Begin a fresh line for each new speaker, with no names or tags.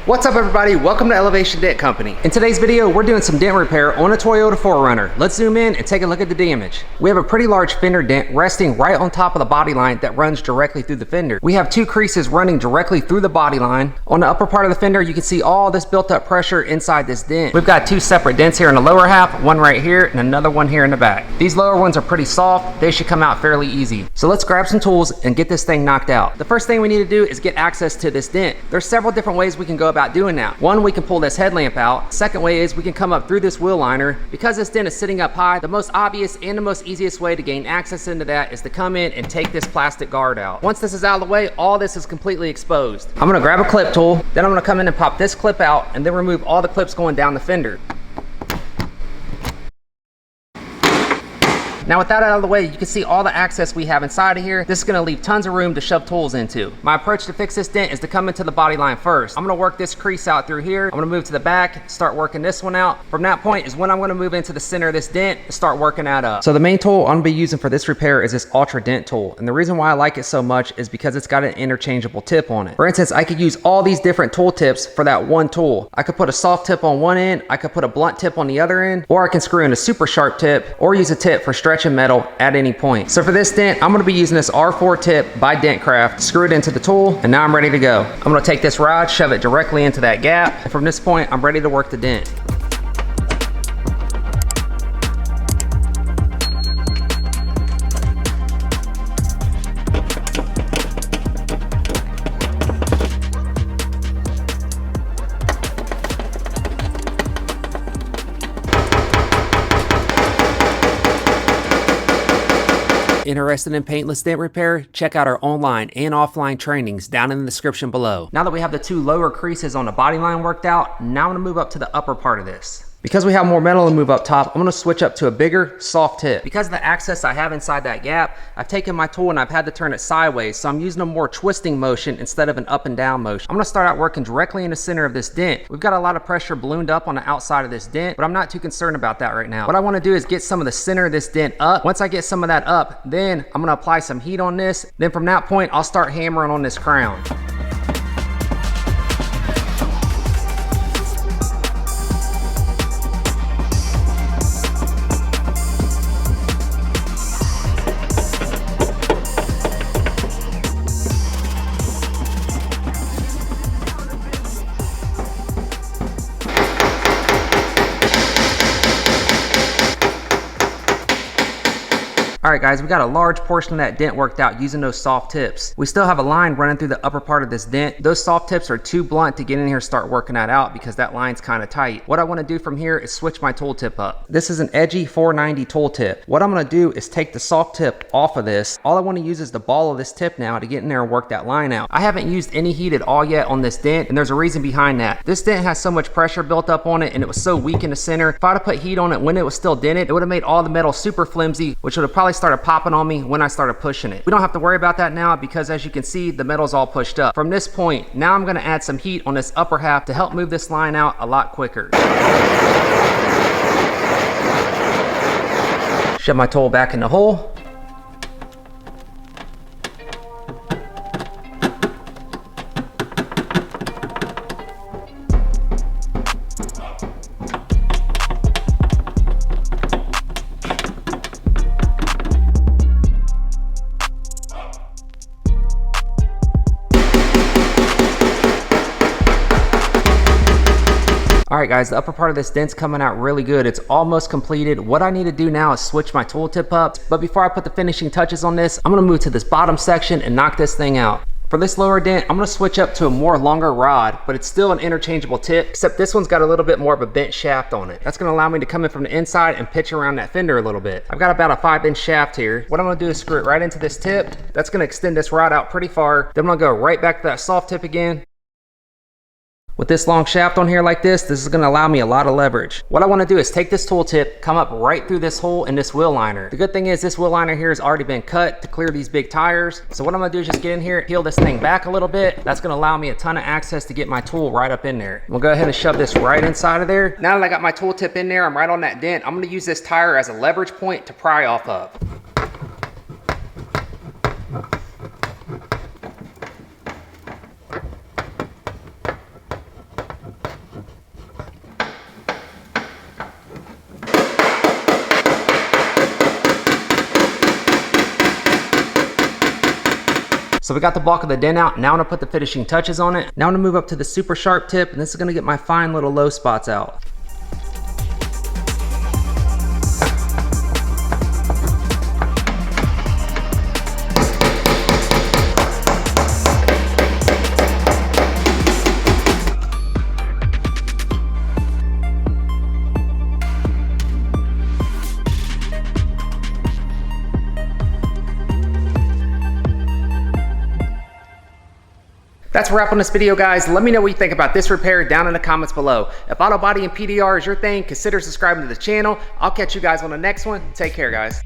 What's up everybody, welcome to Elevation Dent Company. In today's video, we're doing some dent repair on a Toyota 4Runner. Let's zoom in and take a look at the damage. We have a pretty large fender dent resting right on top of the body line that runs directly through the fender. We have two creases running directly through the body line. On the upper part of the fender, you can see all this built up pressure inside this dent. We've got two separate dents here in the lower half, one right here and another one here in the back. These lower ones are pretty soft, they should come out fairly easy. So let's grab some tools and get this thing knocked out. The first thing we need to do is get access to this dent. There's several different ways we can go about doing that. One, we can pull this headlamp out. Second way is we can come up through this wheel liner. Because this dent is sitting up high, the most obvious and the most easiest way to gain access into that is to come in and take this plastic guard out. Once this is out of the way, all this is completely exposed. I'm gonna grab a clip tool, then I'm gonna come in and pop this clip out and then remove all the clips going down the fender. Now with that out of the way, you can see all the access we have inside of here. This is gonna leave tons of room to shove tools into. My approach to fix this dent is to come into the body line first. I'm gonna work this crease out through here. I'm gonna move to the back, start working this one out. From that point is when I'm gonna move into the center of this dent and start working that up. So the main tool I'm gonna be using for this repair is this Ultra Dent tool. And the reason why I like it so much is because it's got an interchangeable tip on it. For instance, I could use all these different tool tips for that one tool. I could put a soft tip on one end, I could put a blunt tip on the other end, or I can screw in a super sharp tip, or use a tip for stretching metal at any point. So for this dent, I'm gonna be using this R4 tip by Dentcraft, screw it into the tool, and now I'm ready to go. I'm gonna take this rod, shove it directly into that gap, and from this point, I'm ready to work the dent. Interested in paintless dent repair? Check out our online and offline trainings down in the description below. Now that we have the two lower creases on the body line worked out, now I'm gonna move up to the upper part of this. Because we have more metal to move up top, I'm gonna switch up to a bigger, soft tip. Because of the access I have inside that gap, I've taken my tool and I've had to turn it sideways, so I'm using a more twisting motion instead of an up and down motion. I'm gonna start out working directly in the center of this dent. We've got a lot of pressure ballooned up on the outside of this dent, but I'm not too concerned about that right now. What I wanna do is get some of the center of this dent up. Once I get some of that up, then I'm gonna apply some heat on this. Then from that point, I'll start hammering on this crown. Alright guys, we got a large portion of that dent worked out using those soft tips. We still have a line running through the upper part of this dent. Those soft tips are too blunt to get in here and start working that out because that line's kind of tight. What I want to do from here is switch my tool tip up. This is an edgy 490 tool tip. What I'm going to do is take the soft tip off of this. All I want to use is the ball of this tip now to get in there and work that line out. I haven't used any heat at all yet on this dent, and there's a reason behind that. This dent has so much pressure built up on it and it was so weak in the center. If I'd have put heat on it when it was still dented, it would have made all the metal super flimsy, which would have probably started popping on me when I started pushing it. We don't have to worry about that now because as you can see, the metal's all pushed up. From this point, now I'm gonna add some heat on this upper half to help move this line out a lot quicker. Shove my tool back in the hole. Alright guys, the upper part of this dent's coming out really good. It's almost completed. What I need to do now is switch my tool tip up. But before I put the finishing touches on this, I'm going to move to this bottom section and knock this thing out. For this lower dent, I'm going to switch up to a more longer rod, but it's still an interchangeable tip, except this one's got a little bit more of a bent shaft on it. That's going to allow me to come in from the inside and pitch around that fender a little bit. I've got about a 5-inch shaft here. What I'm going to do is screw it right into this tip. That's going to extend this rod out pretty far. Then I'm going to go right back to that soft tip again. With this long shaft on here like this is going to allow me a lot of leverage. What I want to do is take this tool tip, come up right through this hole in this wheel liner. The good thing is this wheel liner here has already been cut to clear these big tires. So what I'm going to do is just get in here, peel this thing back a little bit. That's going to allow me a ton of access to get my tool right up in there. We'll go ahead and shove this right inside of there. Now that I got my tool tip in there, I'm right on that dent. I'm going to use this tire as a leverage point to pry off of. So we got the bulk of the dent out. Now I'm gonna put the finishing touches on it. Now I'm gonna move up to the super sharp tip, and this is gonna get my fine little low spots out. That's a wrap on this video, guys. Let me know what you think about this repair down in the comments below. If auto body and PDR is your thing, consider subscribing to the channel. I'll catch you guys on the next one. Take care, guys.